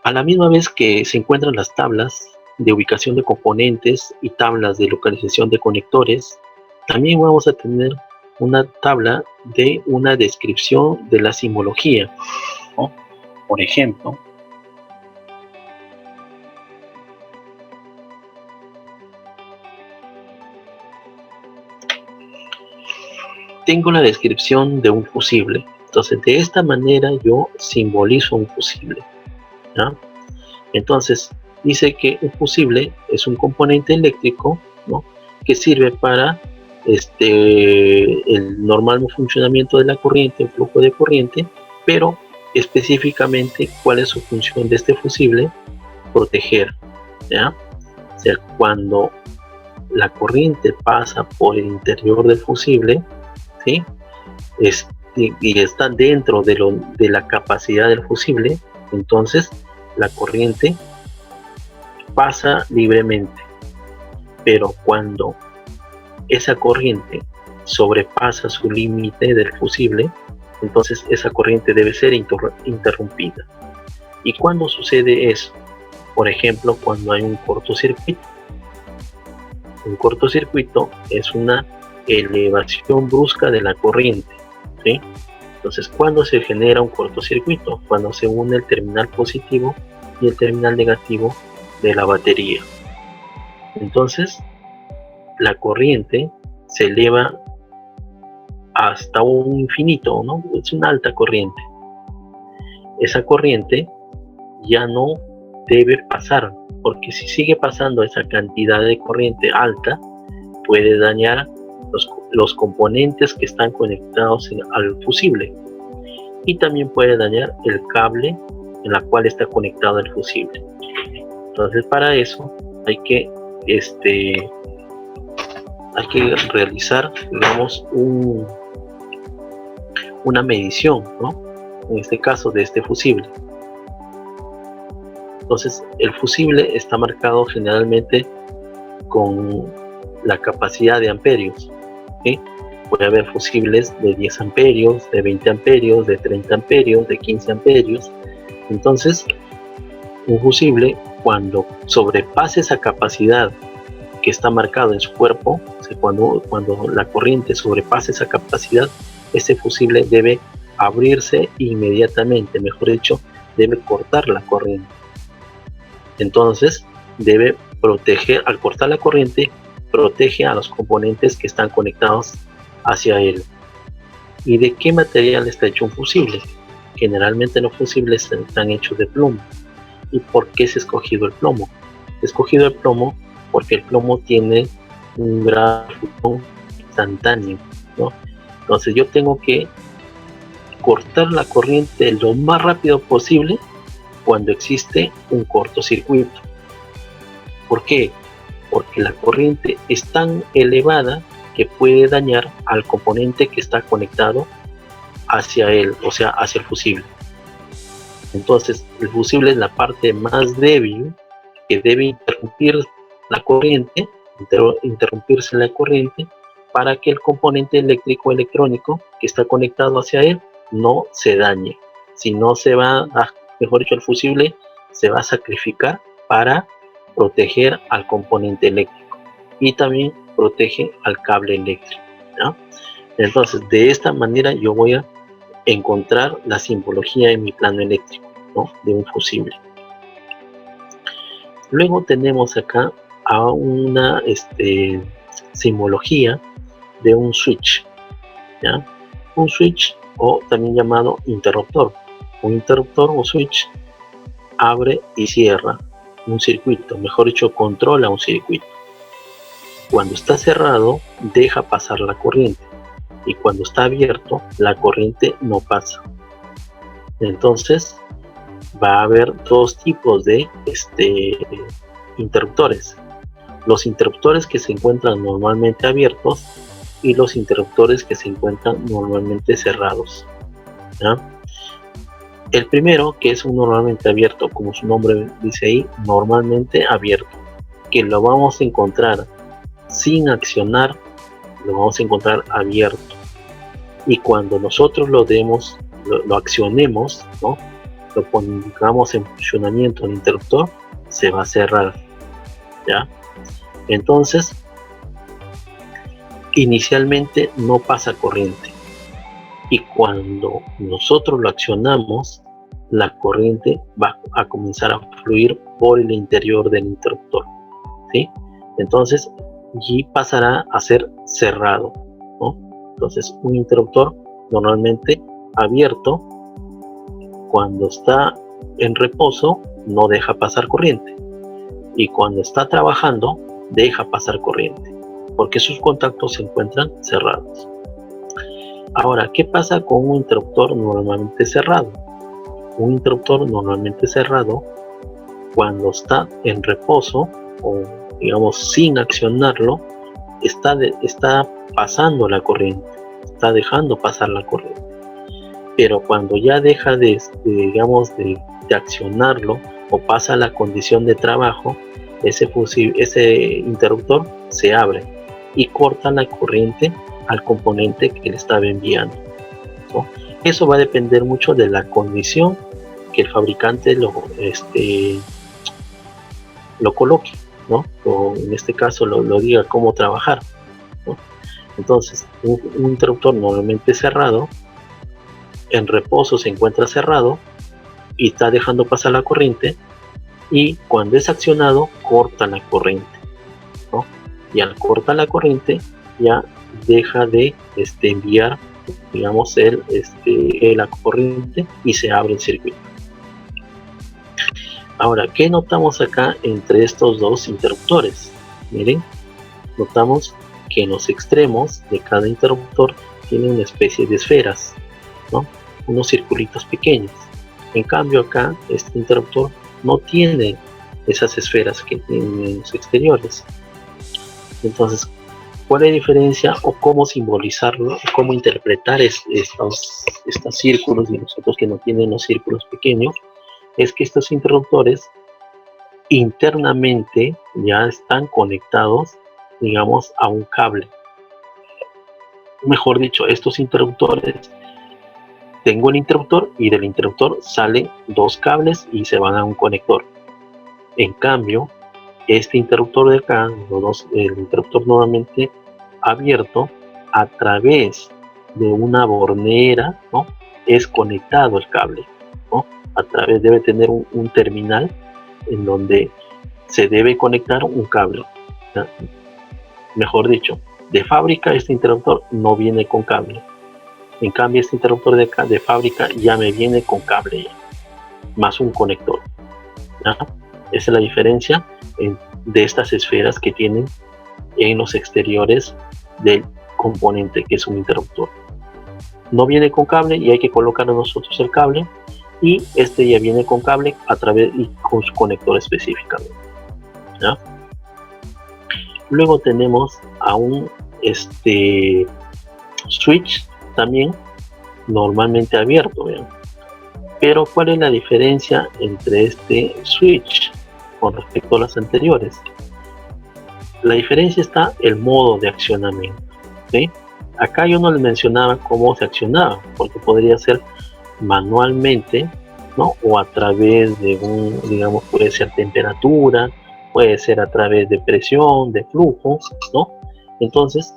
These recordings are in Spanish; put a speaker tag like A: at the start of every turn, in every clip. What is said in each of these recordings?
A: A la misma vez que se encuentran las tablas de ubicación de componentes y tablas de localización de conectores, también vamos a tener una tabla de una descripción de la simbología, ¿no? Por ejemplo, tengo la descripción de un fusible. Entonces, de esta manera yo simbolizo un fusible, ¿no? Entonces, dice que un fusible es un componente eléctrico, ¿no?, que sirve para el normal funcionamiento de la corriente, el flujo de corriente, pero específicamente cuál es su función de este fusible: proteger, ¿ya? O sea, cuando la corriente pasa por el interior del fusible, ¿sí?, y está dentro de la capacidad del fusible, entonces la corriente pasa libremente. Pero cuando esa corriente sobrepasa su límite del fusible, entonces esa corriente debe ser interrumpida. ¿Y cuándo sucede eso? Por ejemplo, cuando hay un cortocircuito. Un cortocircuito es una elevación brusca de la corriente, ¿sí? Entonces, ¿cuándo se genera un cortocircuito? Cuando se une el terminal positivo y el terminal negativo de la batería. Entonces, la corriente se eleva hasta un infinito, ¿no? Es una alta corriente. Esa corriente ya no debe pasar, porque si sigue pasando esa cantidad de corriente alta, puede dañar los componentes que están conectados al fusible, y también puede dañar el cable en la cual está conectado el fusible. Entonces, para eso hay que realizar, digamos, una medición, ¿no?, en este caso de este fusible. Entonces, el fusible está marcado generalmente con la capacidad de amperios, ¿sí? Puede haber fusibles de 10 amperios, de 20 amperios, de 30 amperios, de 15 amperios. Entonces, un fusible, cuando sobrepase esa capacidad que está marcado en su cuerpo, o sea, cuando la corriente sobrepase esa capacidad, ese fusible debe abrirse inmediatamente, mejor dicho, debe cortar la corriente. Entonces, debe proteger, al cortar la corriente, protege a los componentes que están conectados hacia él. ¿Y de qué material está hecho un fusible? Generalmente los fusibles están hechos de plomo. ¿Y por qué se ha escogido el plomo? Se ha escogido el plomo porque el plomo tiene un grado de fusión instantáneo, ¿no? Entonces yo tengo que cortar la corriente lo más rápido posible cuando existe un cortocircuito. ¿Por qué? Porque la corriente es tan elevada que puede dañar al componente que está conectado hacia él, o sea, hacia el fusible. Entonces, el fusible es la parte más débil que debe interrumpirse la corriente para que el componente eléctrico electrónico que está conectado hacia él no se dañe. Si no, se va a, mejor dicho, el fusible se va a sacrificar para proteger al componente eléctrico y también protege al cable eléctrico, ¿no? Entonces, de esta manera yo voy a encontrar la simbología en mi plano eléctrico, ¿no?, de un fusible. Luego tenemos acá a una simbología de un switch, ¿ya? Un switch, o también llamado interruptor. Un interruptor o switch abre y cierra un circuito, mejor dicho, controla un circuito. Cuando está cerrado, deja pasar la corriente, y cuando está abierto, la corriente no pasa. Entonces, va a haber dos tipos de interruptores: los interruptores que se encuentran normalmente abiertos y los interruptores que se encuentran normalmente cerrados, ¿ya? El primero, que es un normalmente abierto, como su nombre dice ahí, normalmente abierto, que lo vamos a encontrar sin accionar, lo vamos a encontrar abierto, y cuando nosotros lo accionemos, ¿no?, lo pongamos en funcionamiento el interruptor, se va a cerrar, ¿ya? Entonces, inicialmente no pasa corriente, y cuando nosotros lo accionamos, la corriente va a comenzar a fluir por el interior del interruptor, ¿sí? Entonces, y pasará a ser cerrado, ¿no? Entonces, un interruptor normalmente abierto, cuando está en reposo, no deja pasar corriente, y cuando está trabajando, deja pasar corriente, porque sus contactos se encuentran cerrados. Ahora, ¿qué pasa con un interruptor normalmente cerrado? Un interruptor normalmente cerrado, cuando está en reposo, o digamos sin accionarlo, está pasando la corriente, está dejando pasar la corriente. Pero cuando ya deja de accionarlo, o pasa la condición de trabajo, ese interruptor se abre y corta la corriente al componente que le estaba enviando, ¿no? Eso va a depender mucho de la condición que el fabricante lo coloque, ¿no? O en este caso lo diga cómo trabajar, ¿no? Entonces, un interruptor normalmente cerrado, en reposo se encuentra cerrado y está dejando pasar la corriente, y cuando es accionado corta la corriente, ¿no? Y al cortar la corriente ya deja de enviar, digamos, la corriente, y se abre el circuito. Ahora, ¿qué notamos acá entre estos dos interruptores? Miren, notamos que en los extremos de cada interruptor tiene una especie de esferas, ¿no? Unos circulitos pequeños. En cambio acá, este interruptor no tiene esas esferas que tienen los exteriores. Entonces, ¿cuál es la diferencia, o cómo simbolizarlo, o cómo interpretar estos círculos, y nosotros que no tienen los círculos pequeños? Es que estos interruptores internamente ya están conectados, digamos, a un cable. Mejor dicho, estos interruptores, tengo el interruptor, y del interruptor salen dos cables y se van a un conector. En cambio, este interruptor de acá, el interruptor nuevamente abierto, a través de una bornera, ¿no?, es conectado el cable, ¿no? Debe tener un terminal en donde se debe conectar un cable, ¿no? Mejor dicho, de fábrica este interruptor no viene con cable. En cambio, este interruptor de fábrica ya me viene con cable ya, más un conector, ¿no? Esa es la diferencia de estas esferas que tienen en los exteriores del componente que es un interruptor. No viene con cable y hay que colocar nosotros el cable, y este ya viene con cable y con su conector específicamente, ¿ya? Luego tenemos a un switch también normalmente abierto, ¿vean? Pero ¿cuál es la diferencia entre este switch con respecto a las anteriores? La diferencia está en el modo de accionamiento, ¿sí? Acá yo no les mencionaba cómo se accionaba, porque podría ser manualmente, ¿no? O a través de digamos, puede ser temperatura, puede ser a través de presión, de flujo, ¿no? Entonces,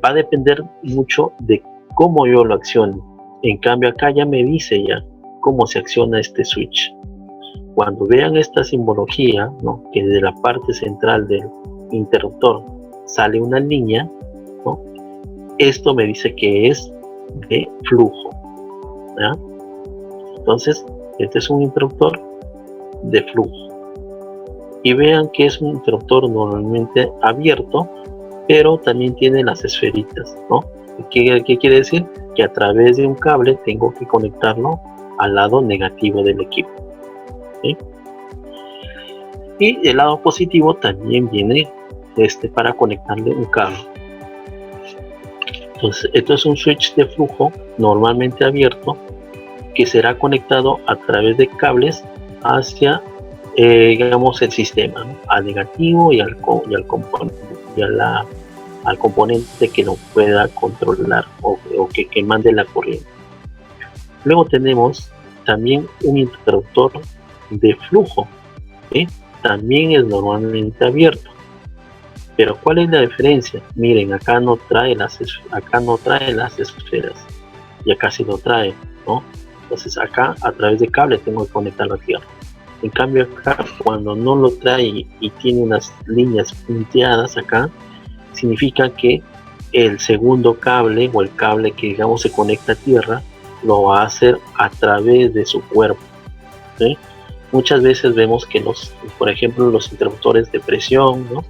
A: va a depender mucho de cómo yo lo accione. En cambio, acá ya me dice ya cómo se acciona este switch. Cuando vean esta simbología, ¿no?, que de la parte central del interruptor sale una línea, ¿no?, esto me dice que es de flujo, ¿ya? Entonces, este es un interruptor de flujo. Y vean que es un interruptor normalmente abierto, pero también tiene las esferitas, ¿no? ¿Qué quiere decir? Que a través de un cable tengo que conectarlo al lado negativo del equipo, ¿sí? Y el lado positivo también viene para conectarle un cable. Entonces, esto es un switch de flujo normalmente abierto, que será conectado a través de cables hacia digamos, el sistema, ¿no?, al negativo y al componente que lo pueda controlar, o que mande la corriente. Luego tenemos también un interruptor de flujo, ¿sí? También es normalmente abierto. Pero ¿cuál es la diferencia? Miren, acá no trae las esferas y acá sí lo trae, ¿no? Entonces acá a través de cable tengo que conectarlo a tierra. En cambio acá, cuando no lo trae y tiene unas líneas punteadas acá, significa que el segundo cable o el cable que digamos se conecta a tierra lo va a hacer a través de su cuerpo, ¿sí? Muchas veces vemos que por ejemplo, los interruptores de presión, ¿no?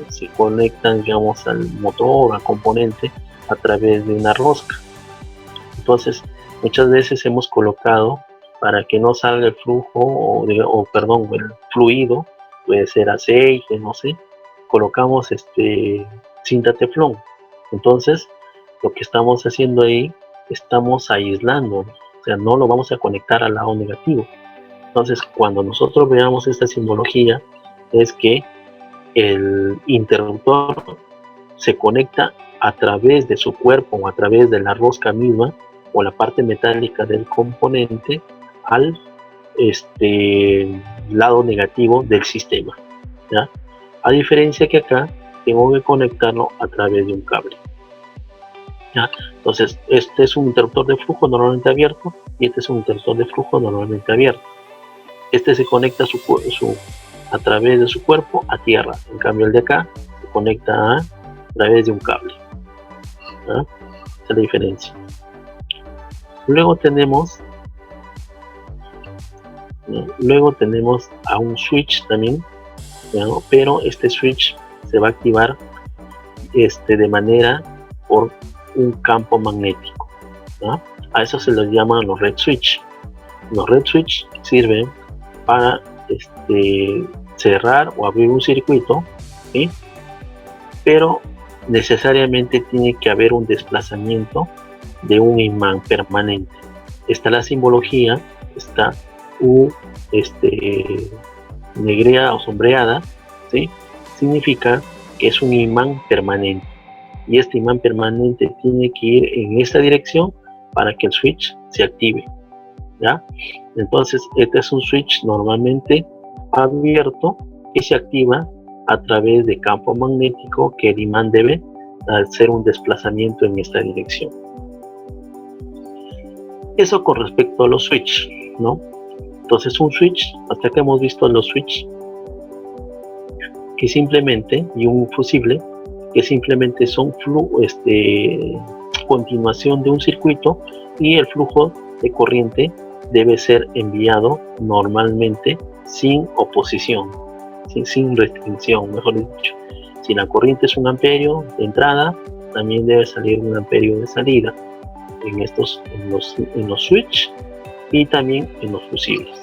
A: Se conectan, digamos, al motor, al componente, a través de una rosca. Entonces, muchas veces hemos colocado, para que no salga el flujo, el fluido, puede ser aceite, no sé, colocamos cinta teflón. Entonces, lo que estamos haciendo ahí, estamos aislando, o sea, no lo vamos a conectar al lado negativo. Entonces, cuando nosotros veamos esta simbología, es que el interruptor se conecta a través de su cuerpo o a través de la rosca misma o la parte metálica del componente al lado negativo del sistema, ¿ya? A diferencia que acá tengo que conectarlo a través de un cable, ¿ya? Entonces este es un interruptor de flujo normalmente abierto y este es un interruptor de flujo normalmente abierto. Este se conecta a través de su cuerpo a tierra, en cambio el de acá se conecta a través de un cable, ¿ya? Esa es la diferencia. Luego tenemos a un switch también, ¿no? Pero este switch se va a activar de manera por un campo magnético, ¿no? A eso se les llama los red switch. Los red switch sirven para cerrar o abrir un circuito, ¿sí? Pero necesariamente tiene que haber un desplazamiento de un imán permanente. Está la simbología, está U negrea o sombreada, ¿sí? Significa que es un imán permanente y este imán permanente tiene que ir en esta dirección para que el switch se active, ¿ya? Entonces este es un switch normalmente abierto que se activa a través de campo magnético que el imán debe hacer un desplazamiento en esta dirección. Eso con respecto a los switch, ¿no? Entonces un switch, hasta que hemos visto los switch que simplemente, y un fusible, que simplemente son continuación de un circuito y el flujo de corriente debe ser enviado normalmente sin oposición, sin restricción, mejor dicho. Si la corriente es 1 amperio de entrada, también debe salir 1 amperio de salida en los switch y también en los fusibles.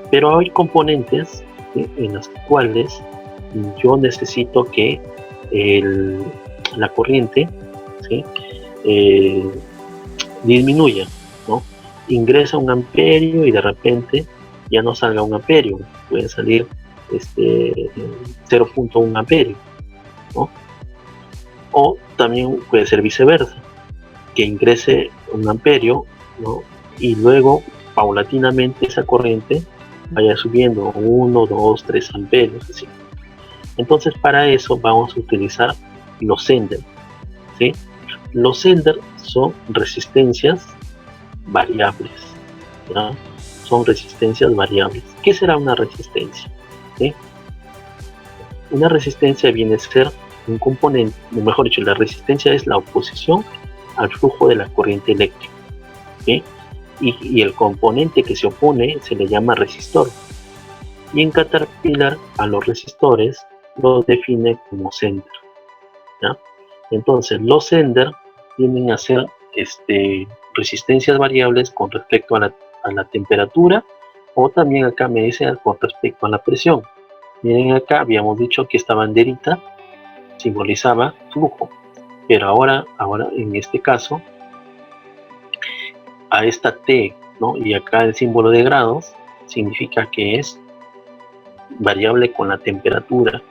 A: Pero hay componentes, ¿sí?, en las cuales yo necesito que la corriente, ¿sí?, disminuya, ¿no? Ingresa 1 amperio y de repente ya no salga 1 amperio, puede salir 0.1 amperio, ¿no? O también puede ser viceversa, que ingrese 1 amperio, ¿no?, y luego paulatinamente esa corriente vaya subiendo 1, 2, 3 amperios, así. Entonces para eso vamos a utilizar los sender, ¿sí? Los sender son resistencias variables, ¿no? Son resistencias variables. ¿Qué será una resistencia? ¿Sí? Una resistencia viene a ser un componente, o mejor dicho, la resistencia es la oposición al flujo de la corriente eléctrica, ¿sí? Y el componente que se opone se le llama resistor. Y en Caterpillar a los resistores los define como sender, ¿ya? Entonces los sender tienden a ser resistencias variables con respecto a la temperatura, o también acá me dice con respecto a la presión. Miren, acá habíamos dicho que esta banderita simbolizaba flujo, pero ahora en este caso a esta T, ¿no?, y acá el símbolo de grados significa que es variable con la temperatura,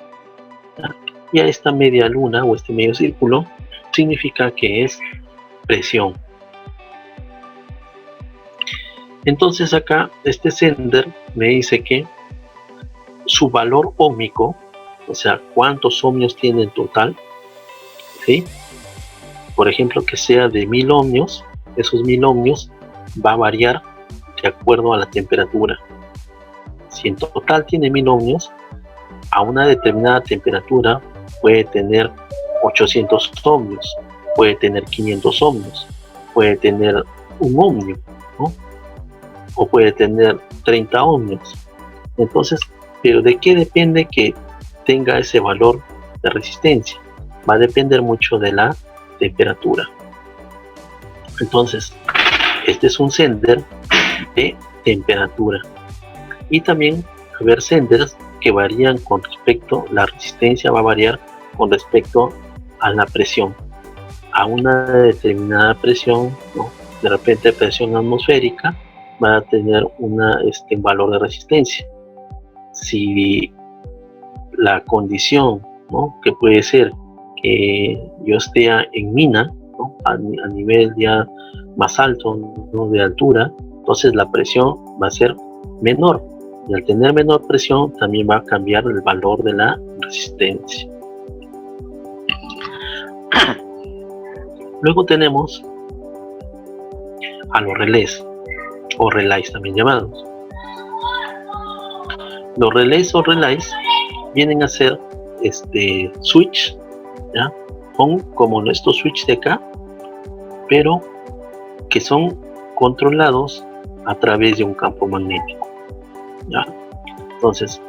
A: ¿ya? Y a esta media luna o este medio círculo significa que es presión, Entonces acá este sender me dice que su valor óhmico, o sea, cuántos ohmios tiene en total, ¿sí? Por ejemplo, que sea de 1000 ohmios, esos 1000 ohmios va a variar de acuerdo a la temperatura. Si en total tiene 1000 ohmios, a una determinada temperatura puede tener 800 ohmios, puede tener 500 ohmios, puede tener un ohmio, ¿no? O puede tener 30 ohmios. Entonces, ¿pero de qué depende que tenga ese valor de resistencia? Va a depender mucho de la temperatura. Entonces, este es un sender de temperatura. Y también va a haber senders que varían con respecto, la resistencia va a variar con respecto a la presión. A una determinada presión, ¿no? De repente presión atmosférica, va a tener un valor de resistencia. Si la condición, ¿no? Que puede ser que yo esté en mina, ¿no? a nivel ya más alto, ¿no? De altura, entonces la presión va a ser menor, y al tener menor presión también va a cambiar el valor de la resistencia. Luego tenemos a los relés o relays también llamados. Los relés o relays vienen a ser switch, ¿ya? Son como estos switch de acá, pero que son controlados a través de un campo magnético, ¿ya? Entonces,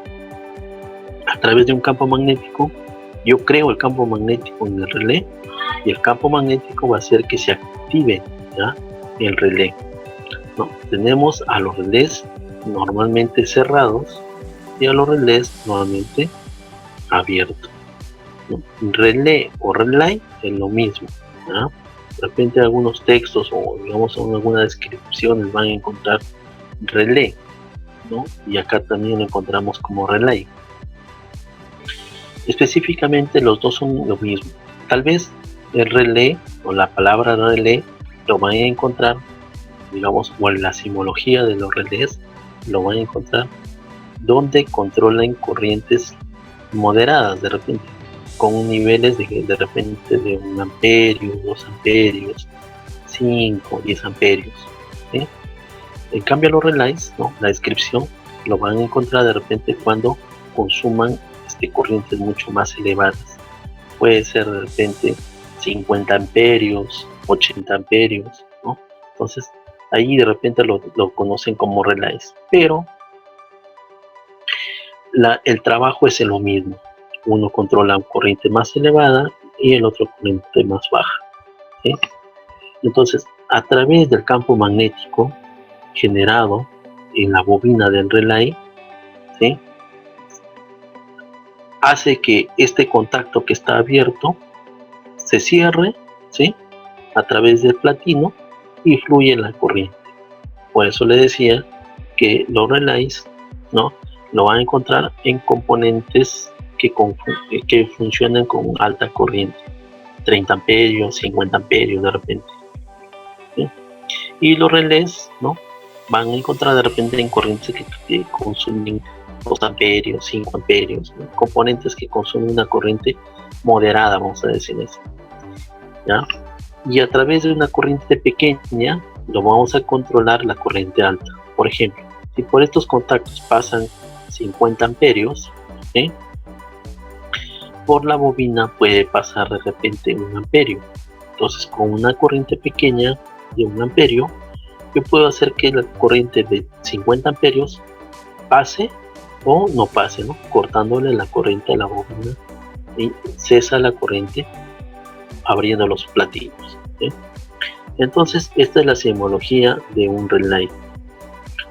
A: a través de un campo magnético, yo creo el campo magnético en el relé, y el campo magnético va a hacer que se active, ¿ya? El relé, ¿no? Tenemos a los relés normalmente cerrados y a los relés normalmente abiertos, ¿no? Relé o relay es lo mismo, ¿ya? De repente algunos textos o digamos en algunas descripciones van a encontrar relé, ¿no? Y acá también lo encontramos como relay. Específicamente los dos son lo mismo. Tal vez el relé o la palabra relé lo van a encontrar, digamos, o en la simbología de los relés lo van a encontrar donde controlan corrientes moderadas de repente, con niveles de repente de 1 amperio, 2 amperios, 5, 10 amperios, ¿sí? En cambio los relays, ¿no? La descripción lo van a encontrar de repente cuando consuman corrientes mucho más elevadas. Puede ser de repente 50 amperios, 80 amperios, ¿no? Entonces ahí de repente lo conocen como relays, pero el trabajo es lo mismo. Uno controla una corriente más elevada y el otro corriente más baja, ¿sí? Entonces, a través del campo magnético generado en la bobina del relay, ¿sí? Hace que este contacto que está abierto se cierre, ¿sí? A través del platino y fluye la corriente. Por eso le decía que los relays, ¿no? Lo van a encontrar en componentes que funcionan con alta corriente, 30 amperios, 50 amperios de repente, ¿sí? Y los relés, ¿no? Van a encontrar de repente en corrientes que consumen 2 amperios, 5 amperios, ¿no? Componentes que consumen una corriente moderada, vamos a decir eso, ¿ya? Y a través de una corriente pequeña lo vamos a controlar la corriente alta. Por ejemplo, si por estos contactos pasan 50 amperios, ¿sí? Por la bobina puede pasar de repente 1 amperio. Entonces, con una corriente pequeña de 1 amperio, yo puedo hacer que la corriente de 50 amperios pase o no pase, ¿no? Cortándole la corriente a la bobina y cesa la corriente abriendo los platinos, ¿sí? Entonces, esta es la simbología de un relay.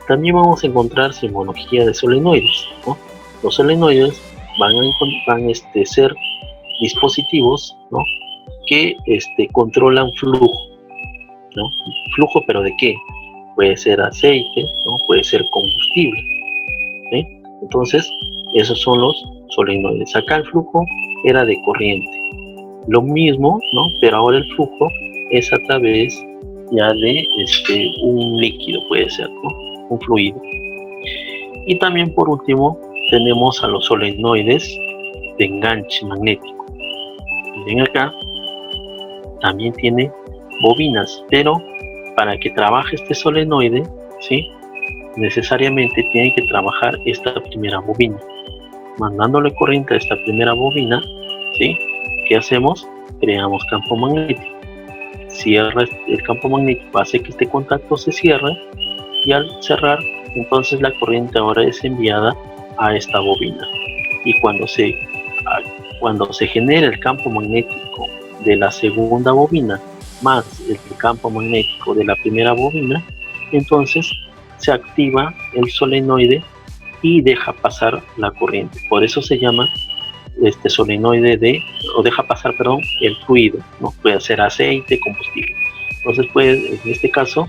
A: También vamos a encontrar simbología de solenoides, ¿no? Los solenoides van a ser dispositivos, ¿no? Que controlan flujo, ¿no? Flujo, pero ¿de qué? Puede ser aceite, ¿no? Puede ser combustible, ¿sí? Entonces, esos son los solenoides. Acá el flujo era de corriente. Lo mismo, ¿no? Pero ahora el flujo es a través ya de un líquido, puede ser, ¿no? Un fluido. Y también por último tenemos a los solenoides de enganche magnético. Miren acá, también tiene bobinas, pero para que trabaje este solenoide, ¿sí?, necesariamente tiene que trabajar esta primera bobina. Mandándole corriente a esta primera bobina, ¿sí?, ¿qué hacemos? Creamos campo magnético. Cierra el campo magnético, hace que este contacto se cierre, y al cerrar, entonces la corriente ahora es enviada a esta bobina. Y cuando se genera el campo magnético de la segunda bobina más el campo magnético de la primera bobina, entonces se activa el solenoide y deja pasar la corriente. Por eso se llama solenoide deja pasar, perdón, el fluido, ¿no? Puede ser aceite, combustible. Entonces, en este caso,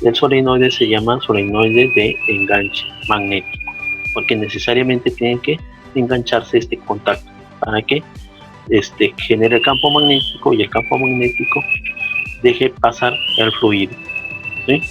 A: el solenoide se llama solenoide de enganche magnético, porque necesariamente tiene que engancharse este contacto para que genere el campo magnético y el campo magnético deje pasar el fluido, ¿sí?